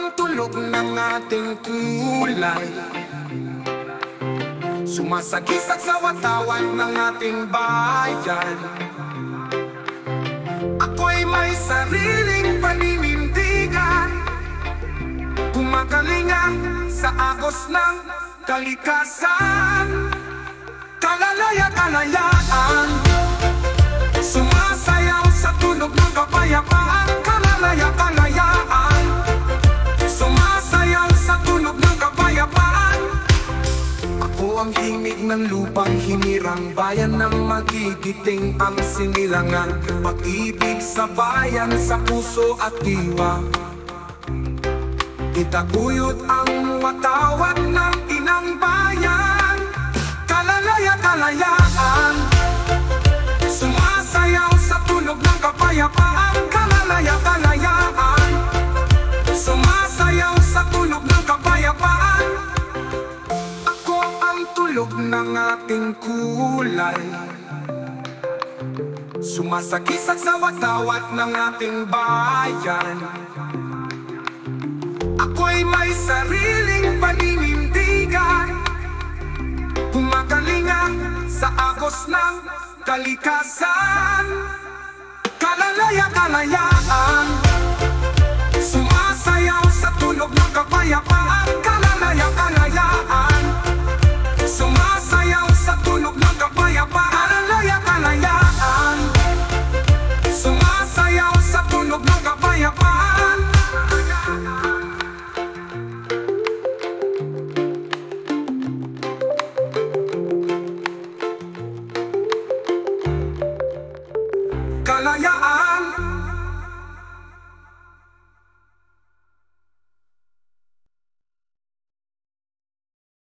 ang tulog ng ating kulay, sumasagisag sa watawan ng ating bayan. Ako'y may sariling paninindigan, kumakalinga sa agos ng kalikasan. Kalayaan, sumasayaw sa tunog ng kapayapaan. Kalayaan, sumasayaw sa tunog ng kapayapaan. Ako ang himig ng lupang hinirang, bayan ng magigiting ang sinilangan. Pag-ibig sa bayan, sa puso at diwa, itaguyod ang watawat ng inang bayan. Kalayaan, sumasayaw sa tunog ng kapayapaan. Kalayaan, sumasayaw sa tunog ng kapayapaan. Ako ang tulog ng ating kulay, sumasagisag sa watawat ng ating bayan. Ako'y may sariling paninindigan, kumakalinga sa agos ng kalikasan. Kalayaan,